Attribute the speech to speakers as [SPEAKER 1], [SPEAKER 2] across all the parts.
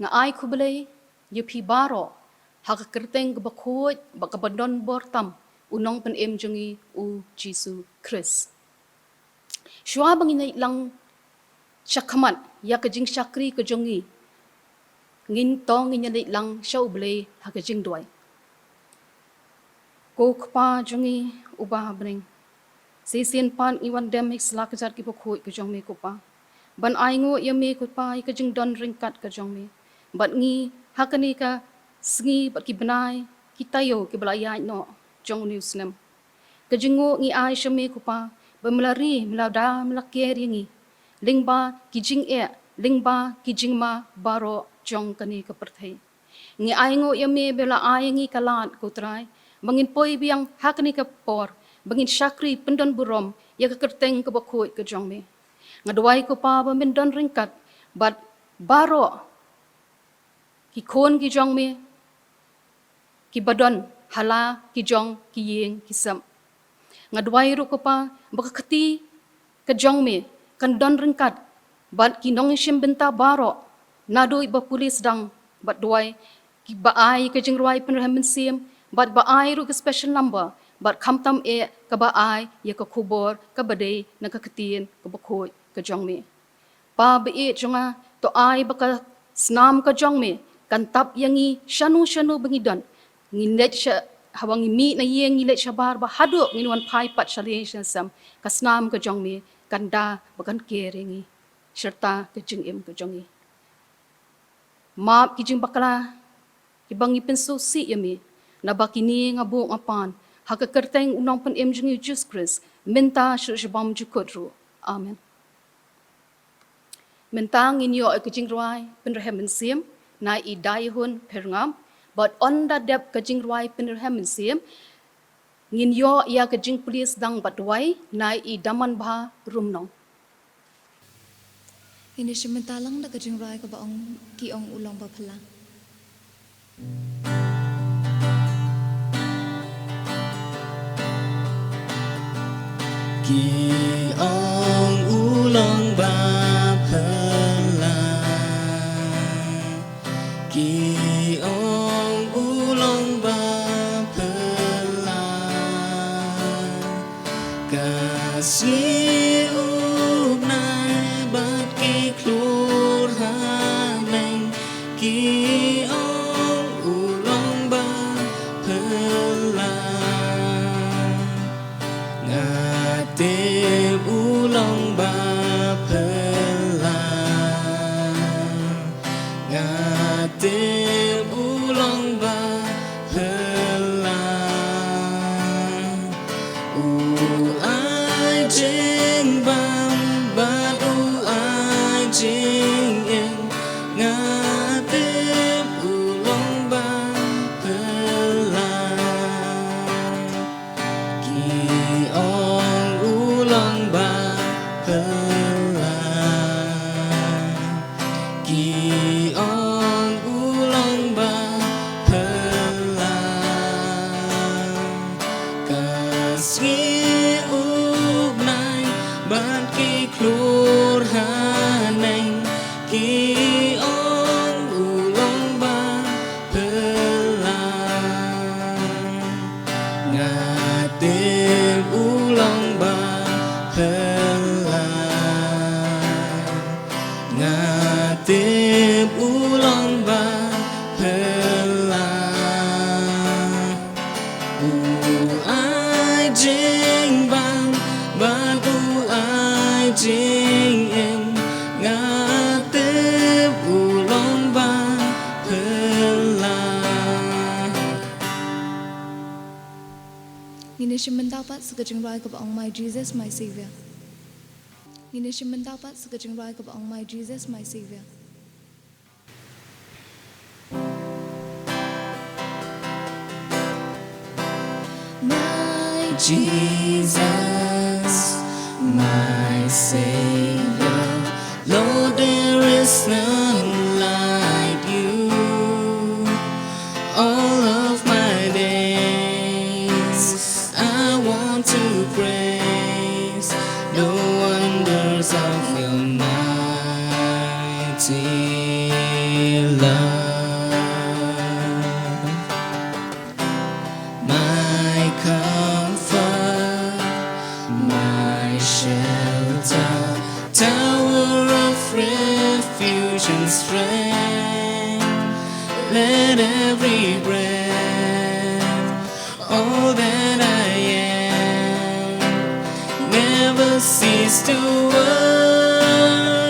[SPEAKER 1] nga ai ku belai ye pi baro ha ka kerteng ke bakoi ba ka bandon bortam unong pen em jongi u Jisu Chris. Shua bangin lang syakamat ya ka jing syakri ke jongi ngin tong ngin lang syau belai ha ka jing duai. Ko kpa jongi ubah bening. Sisien pan iwan dem hik selak jar ki bakoi ke jong me ko pa. Ban ai ngo ye me ko pa ka jing don ringkat ke jong me. Bat ngi hakani ka sngi bat ki benai kita yo ki belaya no jong news nem. Ka jingo ngi ai shame ko pa bemelari melada melakeri ngi. Lingba ki jing lingba ki jing ma baro jong kani ka perthai. Ngi ai ngo ye me bela ai ngi kalat ko trai. Bangin poi biang hakani ka por bangin syakri pendon burom ya ka kerteng ke bakoi ke jong me. Ngaduai ko pa ba mendon ringkat bat baro ki kon ki jong me ki badon hala ki jong ki yeng ki sam. Ngaduai ru ko pa ba kati ke jong me kan don ringkat bat ki nong shim benta baro nadoi ba pulis dang bat duai ki ba ai ke jing ruai penrahamen sim bat ba ai ru ke special number bat kamtam ka ba ai ya ka kubor ka badai na ka ketien ka bakoi ka jong me. Pa ba jonga to ai ba ka snam ka jong me kan tap yangi shanu bangidon ngilet sya hawang mi na yeng ngilet syabar ba hadu nginwan pai pat shalation sam ka snam ka jong me kan da bakan keringi serta ka jing em ka jongi. Map ki jing bakala ki bangi penso si yami na bakini nga buong apan haka kerteng unong pen em jungi Jesus Christ minta syabam jukutru. Amen. Mentang inyo ay kajing ruay penrehemen sim na idayhun perngam but on da dep kajing ruay penrehemen sim nginyo ya kajing pulis dang batway na idaman ba rumnong.
[SPEAKER 2] Ini sementalang da kajing ruay ka ba ong kiong ulong ba pala.
[SPEAKER 3] Kiong ulong ba pala, kiong ulong ba pala, kasih unay ba't kiklur haneng, kiong ulong ba pala, ngatim ulong ba pala, ngatim ulong ba pala, uai jing bam bat uai jing em, ngatim ulong ba pala, kiong ulong ba pala, kiong ulong ba pala, kasih ugnay ba't kiklur haneng, kiong ulong ba pala, ngatim ulong ba pala, ngatim ulong ba pala, uai jing bang ban uai jing em, ngatim ulong ba pala.
[SPEAKER 2] Ini sementapat sa kajing ruay ka ba ong my Jesus, my Savior. Ini sementapat sa kajing ruay ka ba ong my Jesus, my Savior.
[SPEAKER 3] My Jesus, my Savior, Lord, there is none like you. All of my days, I want to praise the wonders of your mighty love. shelter, tower of refuge and strength. Let every breath, all that I am, never cease to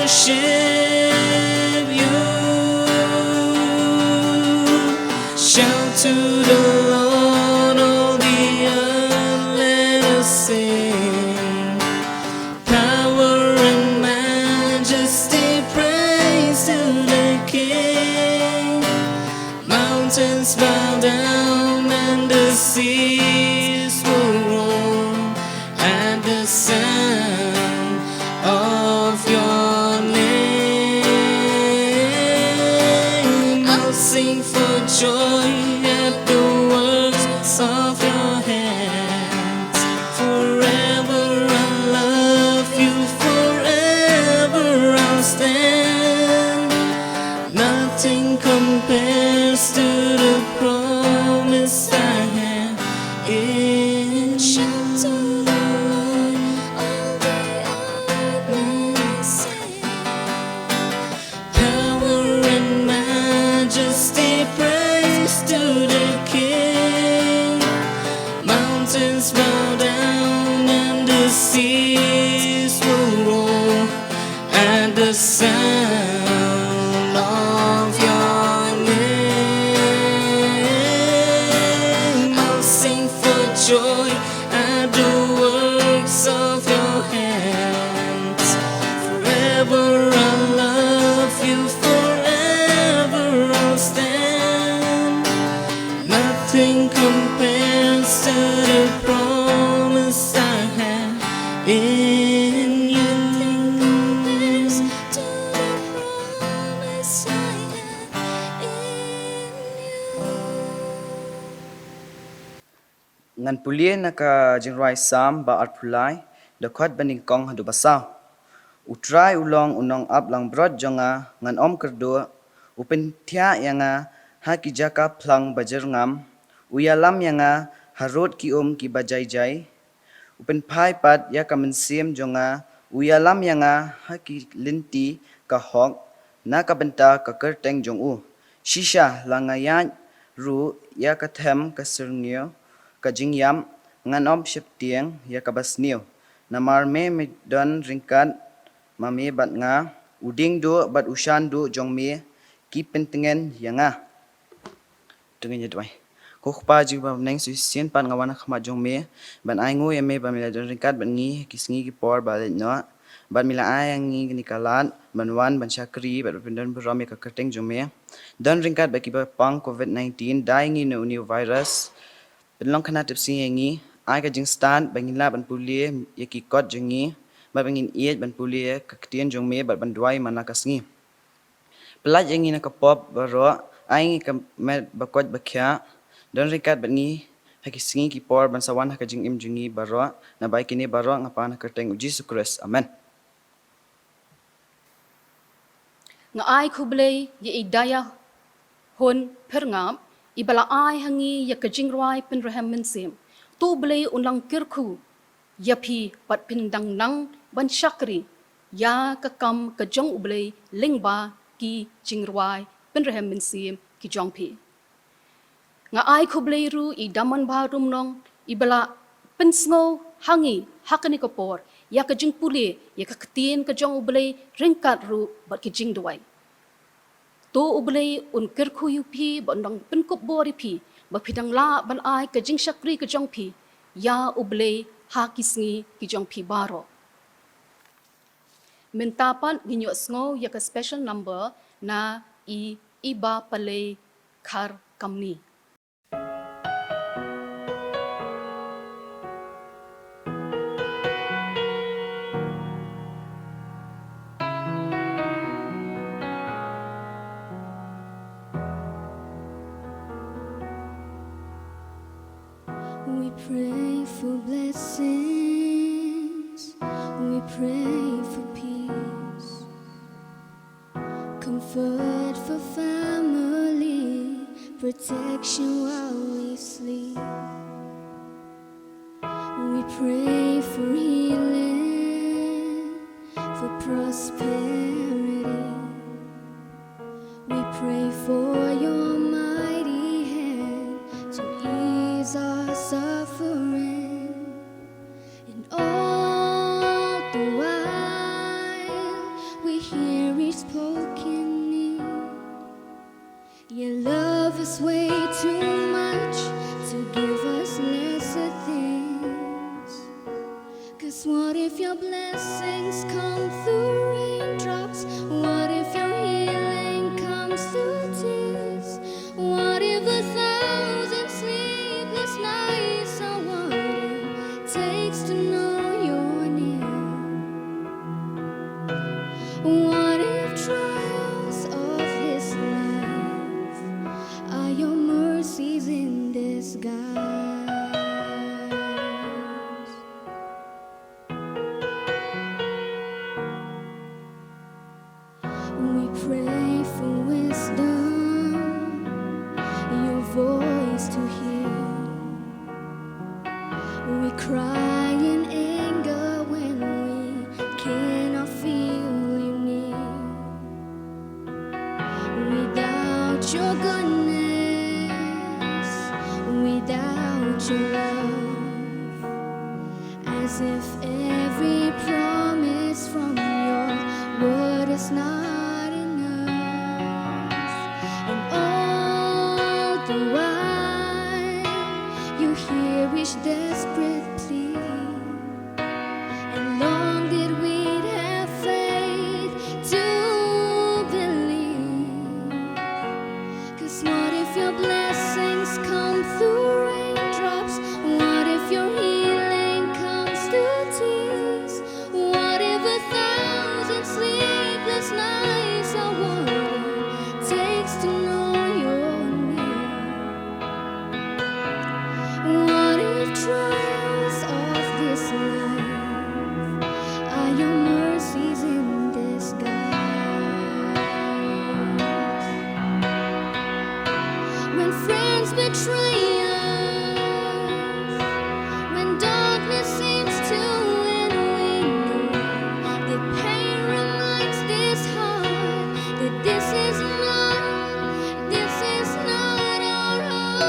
[SPEAKER 3] worship you. Shout to the Lord, all the earth, let us sing. Power and majesty, praise to the King. Mountains bow down and the seas will roar at the sound of your name. I'll sing for joy at the works of your hands. Forever I'll love you, forever I'll stand. Nothing compares to the promise I have in
[SPEAKER 2] Shout to the Lord, all the earth, let us sing.
[SPEAKER 3] power and majesty, praise to the King. Mountains bow down and the seas will roar at the sound of your name. I'll sing for joy at the works of your hands. Forever I'll love you, forever I'll stand. Nothing compares to the promise I have in you.
[SPEAKER 2] Compares to the promise I have in you.
[SPEAKER 4] Ngan pulie na ka jingrai sam ba art pulai the khot baning kong hadu basau utrai ulong unong up lang brod jonga ngan om kerdo upen thia yanga ha ki jaka phlang bajer ngam uyalam yanga harot ki ki bajai jai upen phai pat ya kamen sim jonga uyalam yanga ha ki linti ka hok na ka benta ka kerteng jong u shisha langaya ru ya ka them ka sirnio ka jingyam ngan om ship tieng ya ka basnio namar me don ringkat mami bat nga uding do bat ushan do jong me ki pentengen yanga tengen yedwai ko khpa ji ba neng su sien pan ngawana khma jong me ban ai ngo ya me ba mila don ringkat ban ngi kisngi ki por ba le no ban mila ai ngi ni kalan ban wan ban chakri bat pendon brom ya ka kerteng jong me don ringkat ba ki ba pang covid 19 dai ngi no new virus Penlong kana tipsi yengi ai ka jing stand bangin la ban pulie ye ki kot jengi ba bangin iet ban pulie ka ktien jong me ba ban duai mana kasngi pelat yengi na ka pop baro ai ngi ka met ba kot ba kya don rikat ban ngi ha ki singi ki por ban sawan ha ka jing im jengi baro na bai kini baro ngapa na kerteng Jesus Christ amen
[SPEAKER 1] nga ai khublei ye idaya hon perngam ibala ai hangi ya kajing rwai pen rahem min sim tu blei unlang kirkhu ya phi pat pindang nang ban shakri ya ka kam ka jong ublei lingba ki jingrwai pen rahem min sim ki jong phi nga ai khublei ru I daman ba rum nong ibala pen sngo hangi hakani ko por ya ka jing puli ya ka ktien ka jong ublei ringkat ru bat ki jing duai to ublei un kirkhu yu phi bandang pinkop bori phi ba phidang la ban ai ka jing shakri ka jong phi ya ublei ha kisngi ki jong phi baro mentapan ginyo sngo ya ka special number na iba pale khar kamni
[SPEAKER 2] We pray for blessings, we pray for peace, comfort for family, protection while we sleep. We pray for healing prosperity. We pray for your mighty hand to ease our suffering. And all the while we hear each spoken need. Your love is way too much to give us lesser things. 'Cause what if your blessings come through raindrops? What if your healing comes through tears? What if 1,000 sleepless nights are what it takes to know you're near? What if trials of this life are your mercies in disguise? We pray for wisdom, your voice to hear. We cry in anger when we cannot feel you near. Without your goodness, without your love, as if every promise from your word is not enough. And all the while you hear each desperate plea. And long did we have faith to believe. 'Cause what if your blessings come through raindrops? What if your healing comes through tears? What if 1,000 sleepless nights are what it takes to know you're near? What if trials of this life are your mercies in disguise? When friends betray us, when darkness seems to win, we know that pain reminds this heart that this is not our home.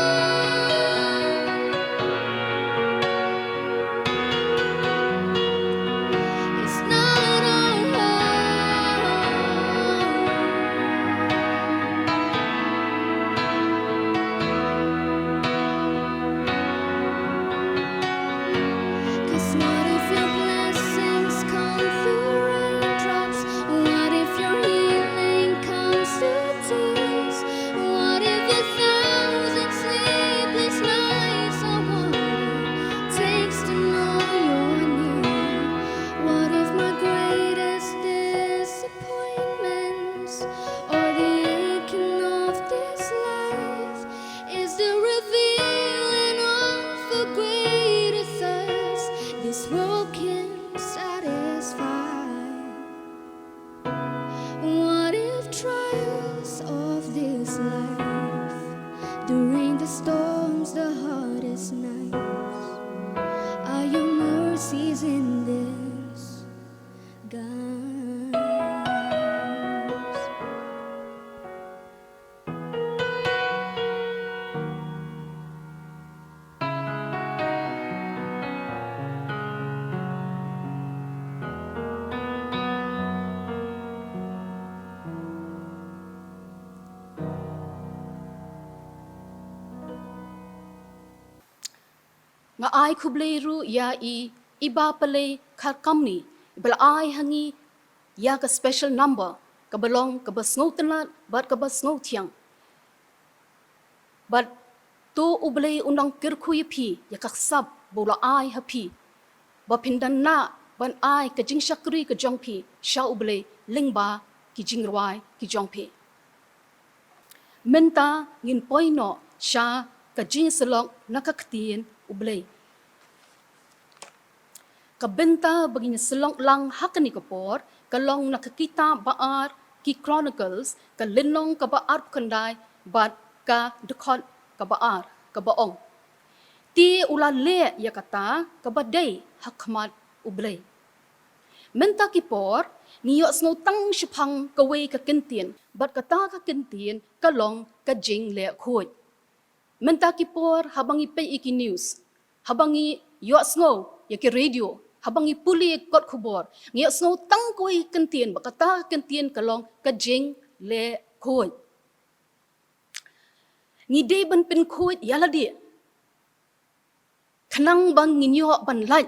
[SPEAKER 2] It's not our home. 'Cause what if your blessings come through raindrops? What if your healing comes through tears? What if 1,000 sleepless nights are what it takes to know you're near? What if my greatest disappointments or the aching of this life is the revealing of a greater thirst this world can satisfy? What if trials of this life, during the storms, the hardest nights, are your mercies in this guise?
[SPEAKER 1] Nga ai khublei ru ya iba pale khar kamni bal ai hangi ya ka special number ka belong ka basngo tenat bat ka basngo thiang bat tu ublei unang kirkhu phi ya ka sab bola ai ha phi ba pindan na ban ai ka jing shakri ka jong phi sha ublei lingba ki jing rwai ki jong phi menta ngin poino sha ka jing selok nakaktien ublei ka benta bagin selong lang hakani kapor ka long nakakita baar ki chronicles ka linong ka baar kandai bat ka dekot ka baar ka baong ti ula le yakata ka badai hakmat ublei menta kipor ngiyok snow tang shipang kawe ka kentien bat kata ka kentien ka long ka jing le khoi menta kipor habangi pe iki news habangi yok snow yaki radio habangi puli kot khubor ngiyok snow tang kawe kentien bat kata ka kentien ka long ka jing le khoi ngi de ban pen khoi yala dia khanang bang nginyo ban lai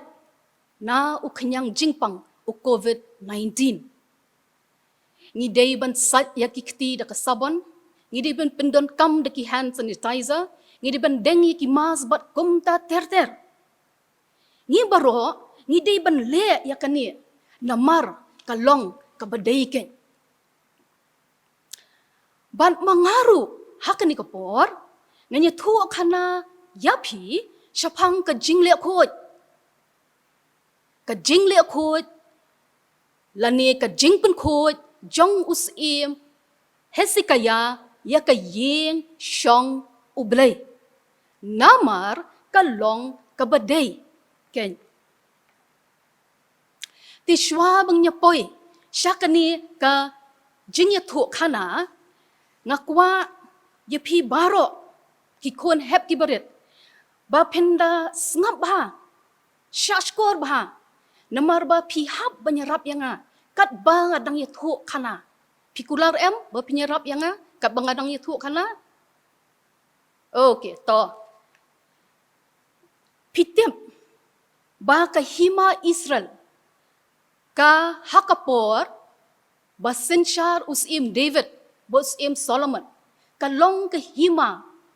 [SPEAKER 1] na u khanyang jingpang u COVID-19. Ngi day ban sat yaki kti da kasabon, ngi day ban pendon kam da ki hand sanitizer, ngi day ban dengi ki mas bat kumta ter. Ngi baro, ngi day ban le yakani namar kalong kabaday ken. Ban mangaru hakani kapor, nganya tu kana yapi shapang ka jingle khoj. Ka jingle khoj lani ka jingpen khoj jong usim hesikaya ya ka yeng shong ublay namar ka long ka baday ken ti shwa bang nya poi shakani ka jingya thu khana ngakwa yepi baro ki kon hep ki baret ba penda snap ba shashkor ba namar ba pihap banyarap yanga kat bang adang ye thu khana pikular em ba pinyarap yanga kat bang adang ye thu khana okay to pitem ba ka hima Israel ka hakapor ba senshar usim David usim Solomon ka long ka hima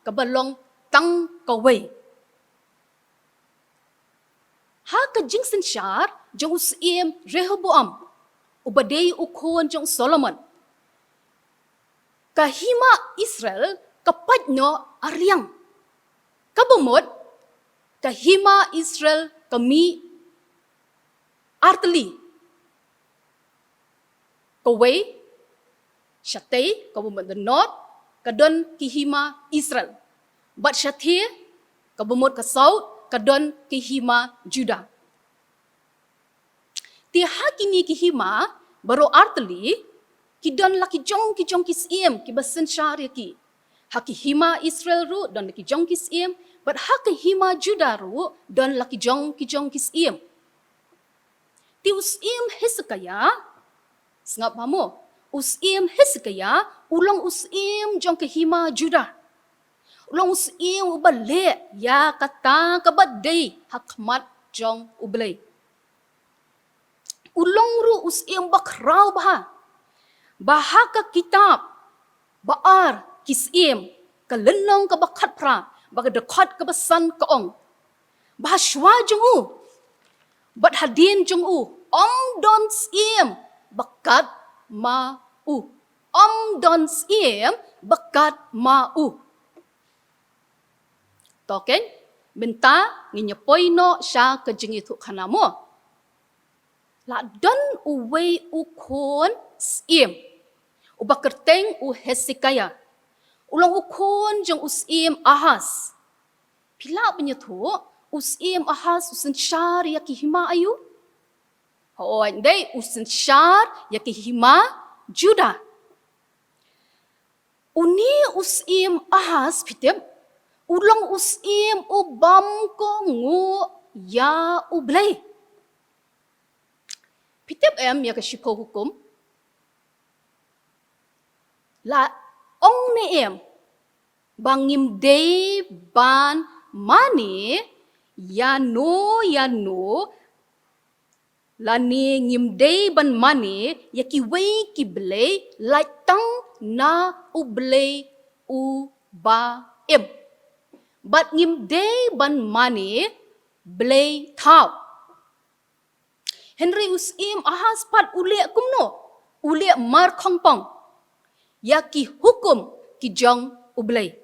[SPEAKER 1] ka balong tang ka way ha ka jingsen shar jong usim Rehoboam ubaday ukon jong Solomon kahima Israel kapat no aryang kabumot kahima Israel kami arteli kaway shatay kabumot the north kadon kihima Israel but shathir kabumot ka south kadon kihima Judah. Ti hakini kihima baro arteli kidon laki jong kisiem ki basen syari ki. Hakihima Israel ru don laki jong kisiem but hakihima Judah ru don laki jong kisiem. Ti usim Hezekiah sngap mamo usim Hezekiah ulang usim jong kihima Judah. Ulang usim ubale ya kata kabaday hakmat jong ublay. Ulang ru usim bakraw baha. Bahaka kitab baar kisim kalenong kabakat pra baga dekat kabasan kaong. Bahashwa jong u bat hadin jong u don sim bakat ma u. Don sim bakat ma u. Token minta nginyapoy no siya kajing itu kanamo. La don uway ukon sim. Ubakerteng u Hezekiah. Ulang ukon jong usim Ahaz. Pila penyetu usim Ahaz usin syar yakihima ayu. Hoy day usin syar yakihima Judah. Uni usim Ahaz pitem ulang usim ubam ko ngu ya ublay. Pitip em ya kashipo hukum. La ong ne em bangim day ban mani ya no lani ngim day ban mani ya ki wei ki blay like tang na ublay u ba em. But ngim day ban mani blay tau. Henry usim Ahaz pat uliak kumno. Uliak mar kongpong. Ya ki hukum ki jong ublay.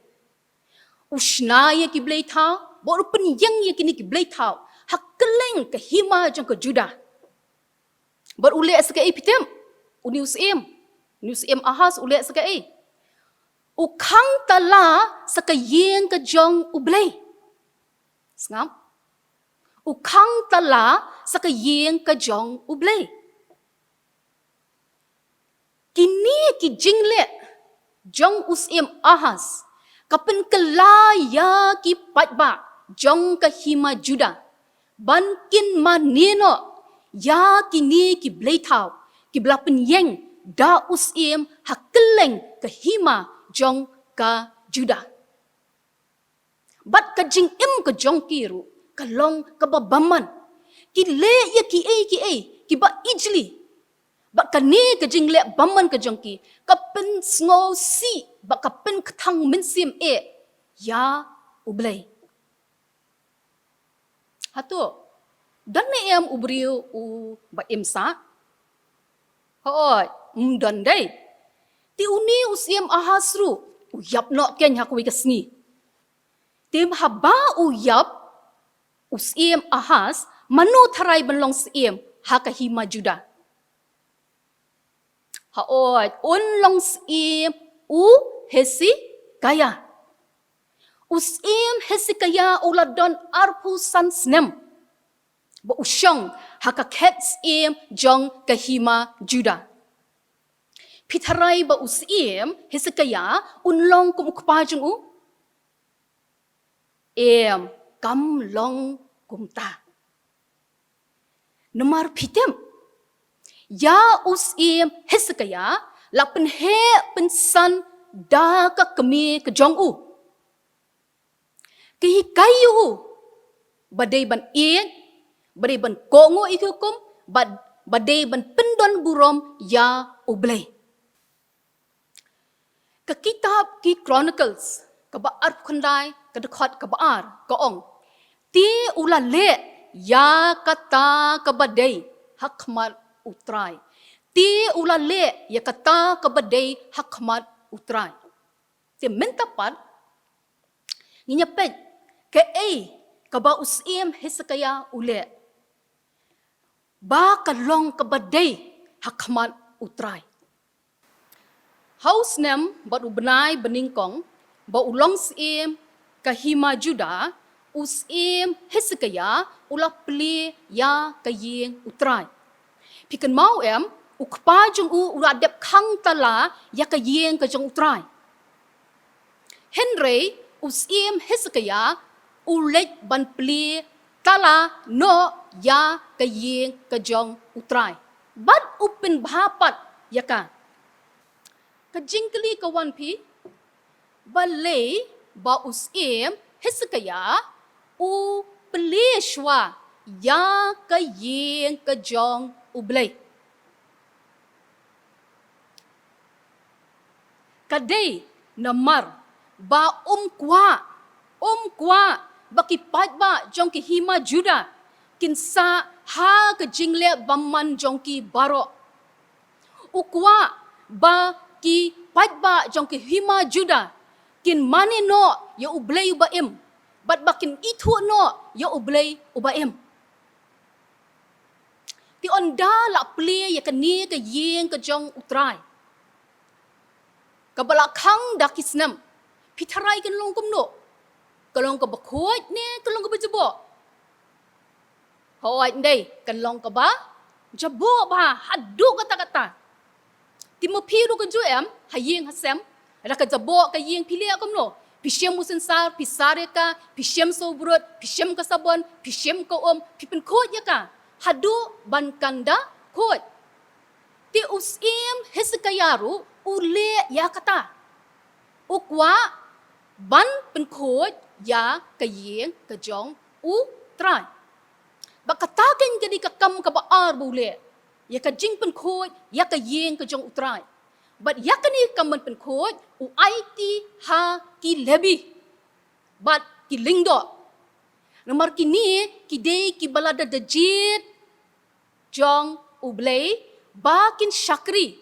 [SPEAKER 1] Usna ya ki blay tau. Baru penyang ya kini ki blay tau. Hakeleng ke hima jong ke Judah. Baru uliak sekai pitem. Uni usim. Uni usim Ahaz uliak sekai. Ukang tala sakayeng ke jong ublay. Sengam. Ukang tala sakayeng ke jong ublay. Kini ki jingle jong usim ahas. Kapen kelaya ki patba jong ka hima Juda. Bankin manino ya kini ki bleitau ki blapen yeng da usim hakeleng ke hima jong ka Juda. Bat ka jing im ke jong kiru kalong ka babaman. Ki le ya ki ki ba ijli. Bat ka ni ka jing le baman ka jong ki ka pen sngo si ba ka pen ketang mensim ya ublay. Hatu dan ne em ubriu u ba imsa. Hoi, dan day. Ti uni usiem ahasru uyap no ken hakwi kasni. Tim haba uyap usiem ahas manu tharai benlong siem hakahima Juda. Haoi un long siem u hesi kaya. Usiem hesi kaya uladon arpu san snem. Ba usyong hakaket siem jong kahima Juda. Pitharai ba usiem hesi kaya unlong kumukpajung u. Kam long kumta. Nomor pitem. Ya usim Hezekiah lapen he pensan da ka kemi ke jong u. Ki kayu badai ban badai ban kongo ikukum badai ban pendon burom ya ublay. Ke kitab ki Chronicles ka baar kundai ka dekat ka baar ka ong. Ti ula le ya kata ka badai hakmat utrai. Ti ula le ya kata ka badai hakmat utrai. Ti mentapat nginyapet ke ka ba usim Hezekiah ule. Ba kalong ka badai hakmat utrai. Haus nem bat ubenai beningkong ba ulong sim kahima Juda usim Hezekiah ula pli ya kayeng utrai. Pikan mau ukpa jung u uradep kang tala ya kayeng ka jung utrai. Henry usim Hezekiah ulet ban pli tala no ya kayeng ka jung utrai. Bat upin bahapat ya ka. Kajingkali kawan pi balay ba usim Hezekiah u pelishwa ya kayeng ka jong ublay. Kadai namar ba kwa bakipat ba jong ki hima Juda kinsa ha ka jingle baman jong ki baro. Ukwa ba ki patba jong ki hima Juda kin mani no ya ublay ubaim bat bakin itu no ya ublay ubaim. Ti onda la pli ya kani ka yeng ka jong utrai. Kabalakang dakisnam pitarai kan long kumno. Kalong ka bakot ne kalong ka bajabo. Hoy ndai kan long ka ba jabo ba hadu kata-kata. Ti mo piru ka juem hayeng hasem ada ka jabo ka yeng pili akomno. Pisiem musin sar pisare ka pisiem sobrot pisiem ka sabon pisiem ka pipen kot ya ka. Hadu ban kanda kot. Ti usim Hezekiah ule ya kata. Ukwa ban pen kot ya kayeng kajong trai. Bakataken jadi kakam ka baar bule. Ya kajing pen kot ya kayeng kajong utrai. But ya kani kaman pen kot IT ha ki lebi. But ki lingdo. Nomor kini kidei ki balada dejit jong ublay bakin syakri.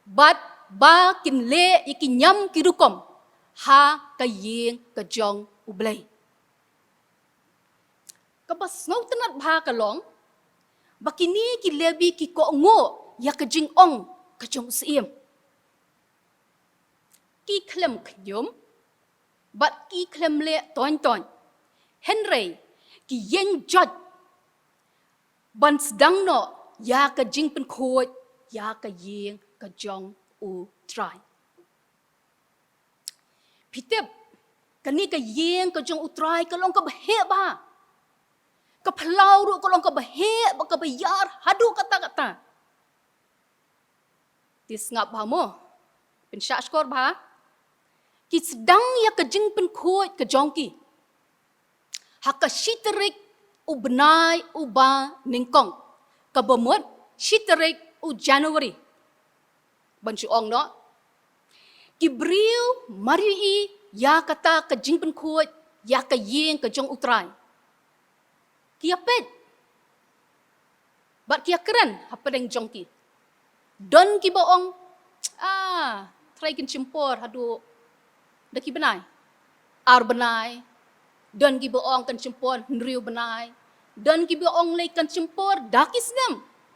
[SPEAKER 1] But bakin le ikinyam kirukom ha kayeng kajong ublay. Kabas ngau tenat bha kalong bakini ki lebi ki ko ngo ya kajing ong kajong siem. Ki klem knyum bat ki klem le ton. Henry ki yeng jot ban sedang no ya kajing pen khot ya ka yeng ka jong u trai pitep kani ka yeng ka jong u trai ka long ka bahe ba ka phalau ru ka long ka bahe ba ka bayar hadu kata tis ngap ba mo pen sha skor ba ki sedang ya ka jing pen khoi ka jong ki haka shiterik u benai u ba ningkong ka bomot shiterik u January ban chu ong no ki briu mari ya kata ka jing pen khoi ya ka yeng ka jong utrai kia pet bat kia keren apa deng jong ki don ki boong try kin cimpor hadu daki benai ar benai don ki boong kan cimpor nriu benai don ki boong lei kan cimpor daki snem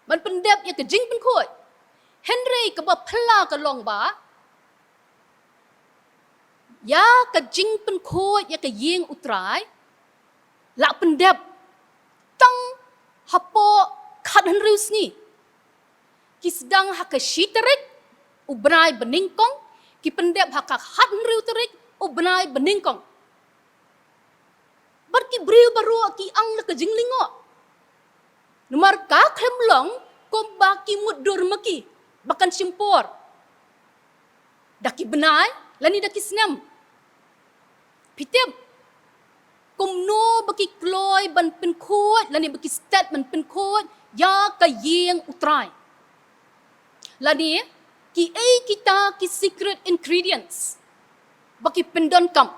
[SPEAKER 1] ban pendep ya ke jing pen khoi Henry ka ba phla ka long ba ya ka jing pen khoi ya ka yeng utrai la pendep tang hapo khat Henry sni ki sedang haka shiterik u benai beningkong ki pendep haka khat Henry terik u benai beningkong bar ki briu baru ki ang la ka jing lingo numar ka khlem long ko ba ki mudur maki bakan simpor daki benai lani daki senam pitep kumno baki kloy ban pen khoi lani baki statement pen khoi ya ka yeng utrai lani ki kita ki secret ingredients baki pendon kam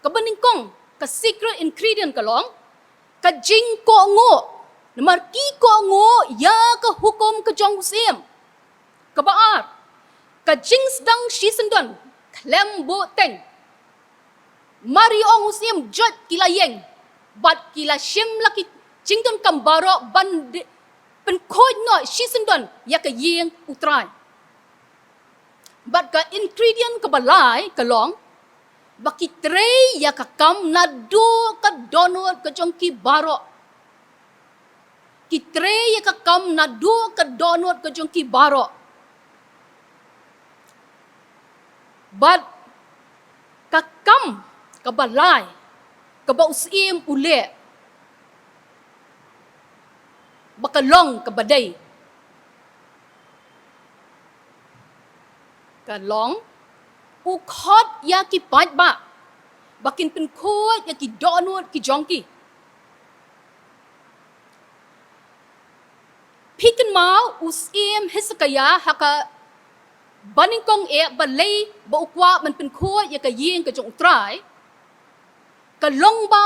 [SPEAKER 1] kabaningkong ka secret ingredient kalong ka jing ko ngo namar ki ko ngo ya ka hukum ka jong usim ka baar ka jing sedang shisendon klem bo teng mari ong usim jot kila yeng bat kila shim laki jingdon kam baro ban pen khoi no shisendon ya ka yeng utrai bat ka ingredient ka balai ka long baki trei ya ka kam na do ka donot ka jong ki baro ki trei ya ka kam na do ka donot ka jong ki baro bat ka kam ka balai ka ba usim ule bakalong ka badai ka long u khot ya ki pat ba bakin pen khoi ya ki donut ki jongki piken mau usim hisakaya haka baningkong e balay ba ukwa man pen khoi ya ka yeng ka jong utrai ka long ba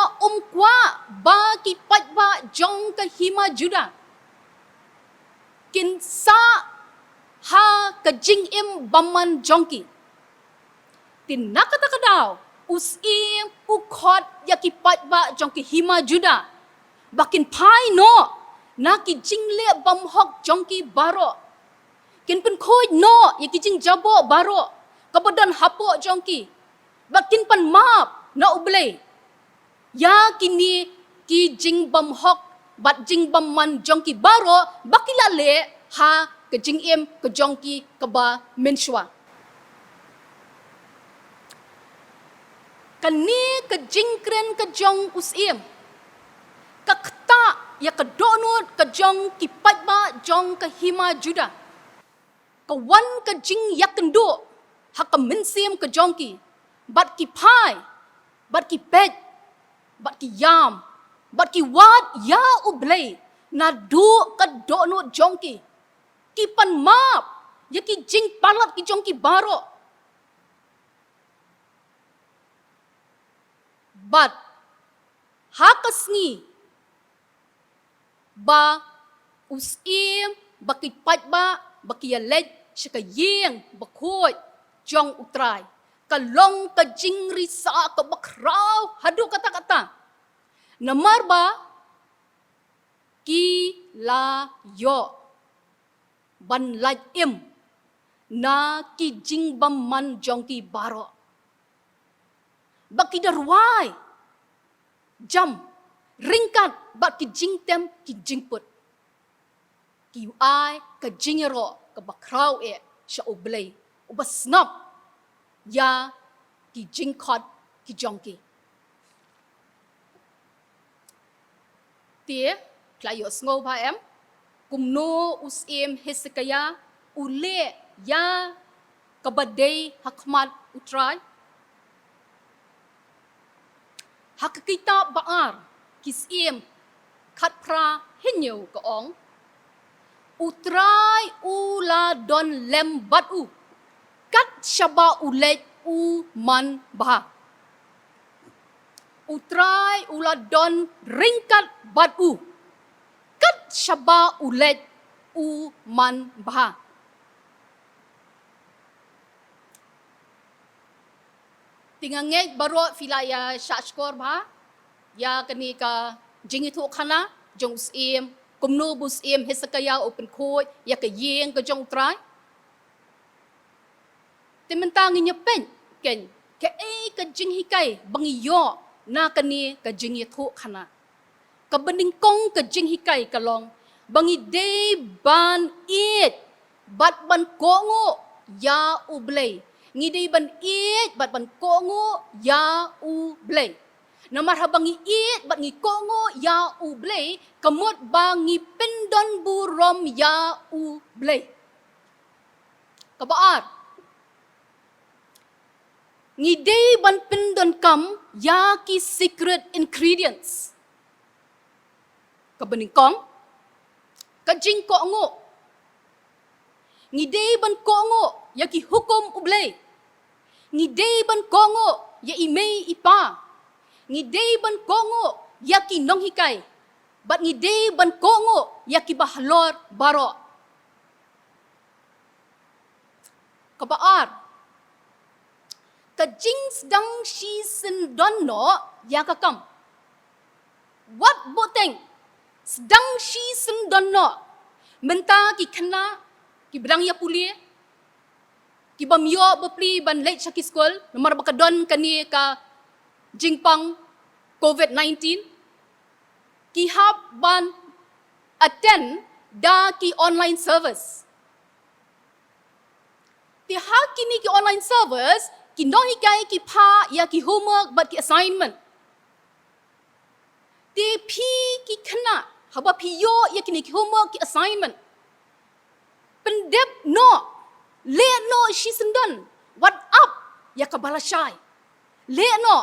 [SPEAKER 1] kwa ba ki pat ba jong ka hima juda kin sa ha ka jing im baman jongki tin nakatakadaw usim ukhot ya ki pat ba jong ki hima juda bakin pai no na ki jing le bam hok jong ki baro kin pen khoi no ya ki jing jabo baro kabadan hapo jong ki bakin pan map na uble ya kini ki jing bam hok bat jing bam man jong ki baro bakila le ha ke jing em ke jong ki ke ba menshwa kani ke jing kren ke jong usim ka kta ya ka donut ke jong ki patba jong ke hima juda ka wan ke jing yakendo ha ka mensim ke jong ki bat ki pai bat ki pet bat ki yam bat ki wat ya ublay na du ka donut jong ki pan map ya ki jing palat ki jong ki baro but hakasni ba usim bakit pat ba bakia led shika yeng bakhoi jong utrai kalong ka jing risa ka bakraw hadu kata-kata namar ba ki la yo ban laj im na ki jing bam man jong ki baro baki darwai jam ringkat bak ki jing tem ki jing put ki ai ka jingero ka bakrau sha oblei ubasnop ya ki jingkot ki jongki tie klayo sngo ba em kumno usim Hezekiah ule ya kabadai hakmat utrai hakikita baar kisim khat pra hinyo ka ong utrai ula don lembat u kat shaba ulet u man bah utrai ula don ringkat bat u kat shaba ulet u man bah tingangek baro filaya shashkor bah ya kani ka jingitu khana jong sim kumno bus im Hezekiah open khoi ya ka yeng ka jong trai timentang nya pen ken ke ka jing hikai bangiyo na kani ka jingitu khana ka bening kong ka jing hikai ka long bangi de ban it bat ban kongo ya ublei ngidei ban it bat ban kongo ya ublei namar habangi it bat ngi kongo ya ublei kamot bangi pendon burom ya ublei kabaar ngidei ban pendon kam ya ki secret ingredients kabening kong kajing kongo ngidei ban kongo ya ki hukum ublei ngidei ban kongo ya imei ipa ngidei ban kongo ya ki nong hikai bat ngidei ban kongo ya ki bahlor baro kabaar kajing sedang shi sendon no ya kakam wat boteng sedang shi sendon no menta ki kena ki berang ya pulie ki bamyo bepli ban late shaki school nomor bakadon kani ka jingpang COVID-19 ki hab ban attend da ki online service ti ha kini ki online service ki no hikai ki pa ya ki homework but ki assignment ti pi ki kena haba pi yo ya kini ki homework ki assignment pendep no le no shi sendon what up ya kabala shai le no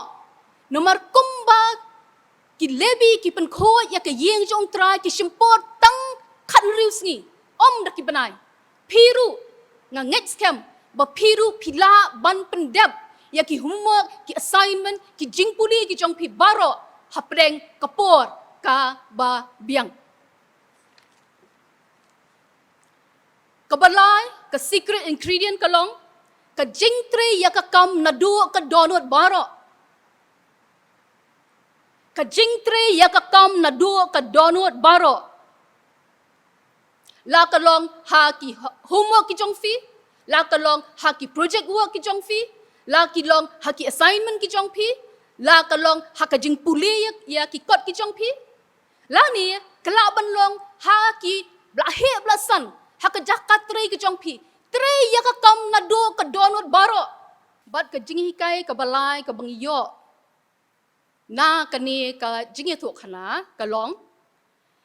[SPEAKER 1] nomor kumba ki lebi ki pen kho ya ka yeng jong trai ki shimpot tang khan rius ni om dak ki banai piru nga next camp ba piru pila ban pendep ya ki homework ki assignment ki jingpuli ki jong pi baro hapreng kapor ka ba biang kabalai ka secret ingredient kalong ka jingtre ya ka kam nadu ka donut baro ka jingtre ya ka kam nadu ka donut baro la kalong ha ki homework ki jong fi la kalong ha ki project work ki jong fi la ki long ha ki assignment ki jong pi la kalong ha ka jingpuli ya ki kot ki jong pi la ni kala ban long ha ki blahe blasan haka jakat tre ke jong pi tre ya ka kam na do ka donut baro bat ka jing hikai ka balai ka bangiyo na kani ka jingi thu khana ka long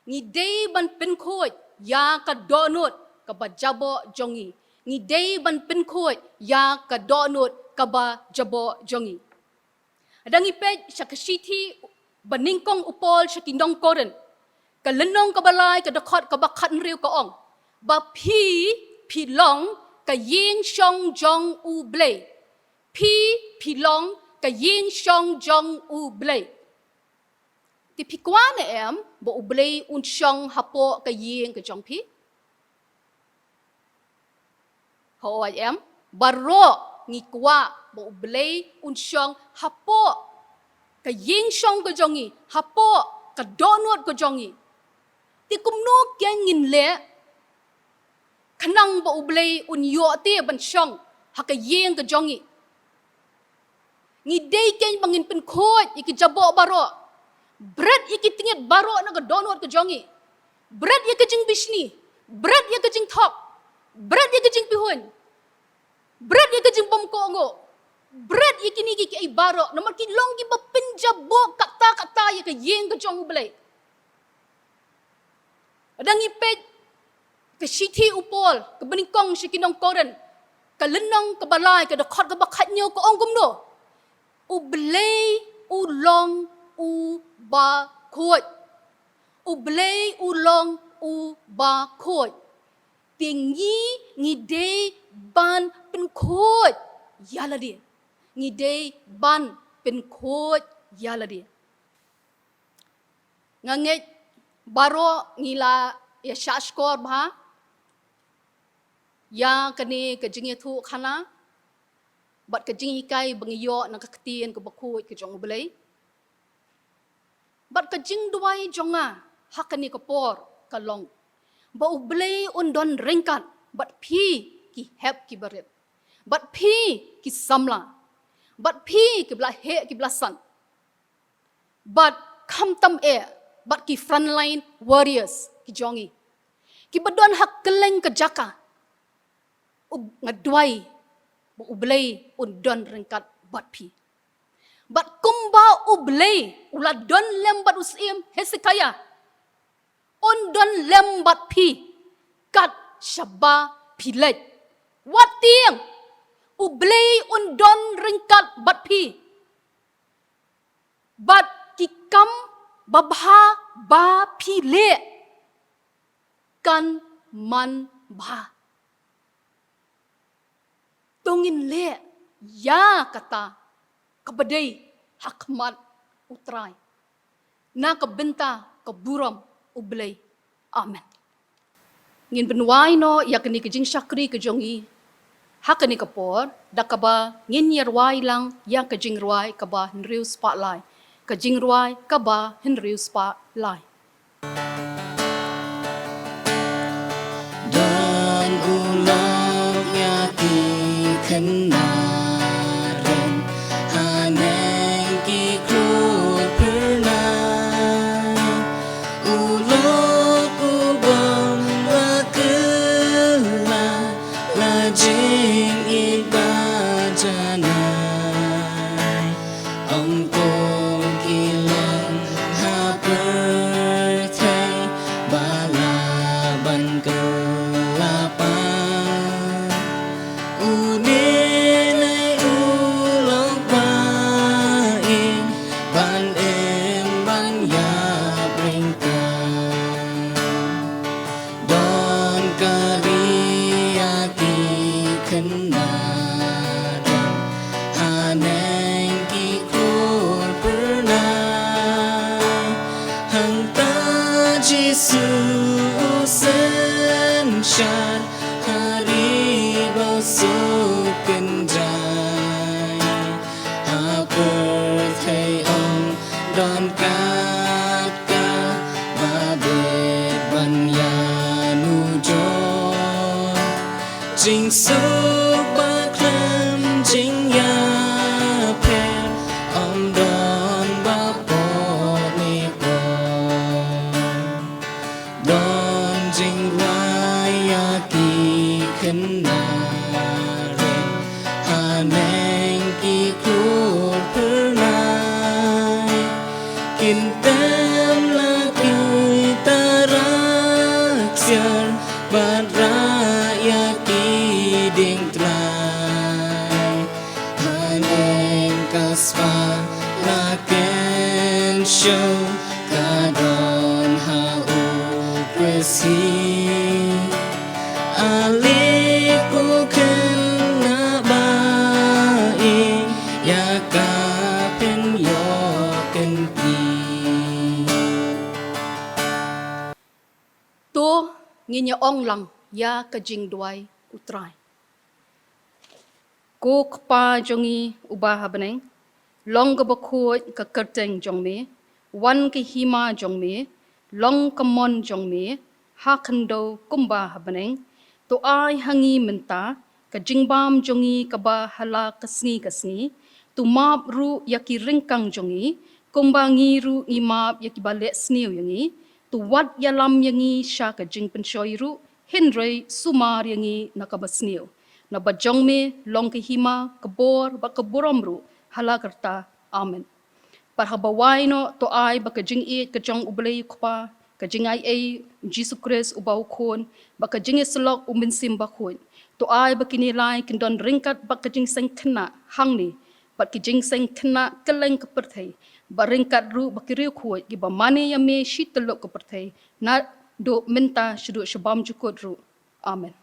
[SPEAKER 1] ni dei ban pin khoi ya ka donut ka ba jabo jongi ni dei ban pin khoi ya ka donut ka ba jabo jongi adangi pe shakashiti baningkong upol shakindong koren ka lenong ka balai ka dakot ka ba khan riu ka ong ba pi long ka yin shong jong u blei pi long ka yin shong jong u blei ti pi kwan em bo u blei un shong hapo ka yin ka jong pi ho ai em baro ngi kwa bo u blei un shong hapo ka yin shong ka jongi hapo ka donut ka jongi ti kumno kyang ngin le kanang ba ublay unyo te ban shong haka yeng ka jongi ngi day ken bangin pen khot iki jabo baro bread iki tingit baro na ka donut ka jongi bread iki jing bishni berat ya kejing top, berat ya kejing pihun, berat ya kejing bom kongo, berat ya kini ki ibarok, nomor ki long ki berpenjabok kata-kata ya ke yeng ke jong belai. Adang ipet ke siti upol, ke beningkong sikinong koren, ke lenong ke balai, ke dekot ke bakatnya ke ong kumno. U belai, u long, u ba kuat. U belai, u long, u ba kuat. Tinggi ngide ban pen kuat. Yala dia. Ngide ban pen kuat. Yala dia. Ngangit baro ngila ya syashkor bah. Ya kani kejing itu khana. Bat kejing ikai bangyo nang kaketian ke bakut ke jong belai. Bat kejing duai jonga hakani ke por kalong. Ba ublei undon ringkat bat pi ki hep ki barit. Bat pi ki samla. Bat pi ki belah he ki belasan. Bat kam tam bat ki frontline warriors ki jongi. Ki badon hak keleng ke jaka. Ngadwai ba ublei undon ringkat bat pi. Bat kumba ublei uladon lembat usim Hezekiah. Undon lembat pi kat syaba pilet. Wat tiang ublei undon ringkat bat pi. Bat kikam babha ba pile kan man ba. Tungin le ya kata kebedai hakmat utrai. Na kebenta keburam ublei. Amen. Ngin benuai no ya kini kejing syakri kejongi. Hakani kapor dakaba ngin yerwai lang ya kejing ruai kaba henriu spa lai. Kejing ruai kaba henriu spa lai.
[SPEAKER 3] Dan ulangnya kenaran haneng ki krut pernah ulok ubam lakela lajing ibajanai ongkong kilang hapertai balaban kelapan unilai ulok baing ban em ban yap ringkan don kariati kenaran haneng ki kur pernah hang ta Jisu sensyar hari basuh kenjai haperthai ong don katka babet banyanu jon jing suk baklem jing ya per om don bapot ni don jing raya ki kenaran haneng ki kur pernah kintem lagi taraksian bat raya ki ding trai haneng kaspa laken show kadon hau presi aliku kena baing ya kapen yo kenti
[SPEAKER 1] Tu nginya ong lang ya kejing duai utrai. Ko kpa jongi ubah beneng. Long ke bakut ke kerteng jong me. Wan ke hima jong me. Long ke mon jong me. Ha kendo kumba beneng. Tu ai hangi menta. Kejing bam jongi kaba hala kesngi. Tu map ru yaki ringkang jongi. Kumba ngiru imap yaki balik sniu yangi. Tu wat yalam yangi sya kejing pensoi ru Hindray sumar yangi nakabasniyo. Na bajong me long hima kabor bakaburamru halakarta. Amen. Parhabawai no to ay bakajing it kajong ublay kupa kajing ay Jesus Christ ubaw kon bakajing islok uminsim bakon to ay bakinilay kindon ringkat bakajing sang kena hangni bakajing sang kena keleng kepertai baringkat ru bakiriu kuat giba mane yame shitelok kepertai na do minta shudu shabam jukut ru. Amen.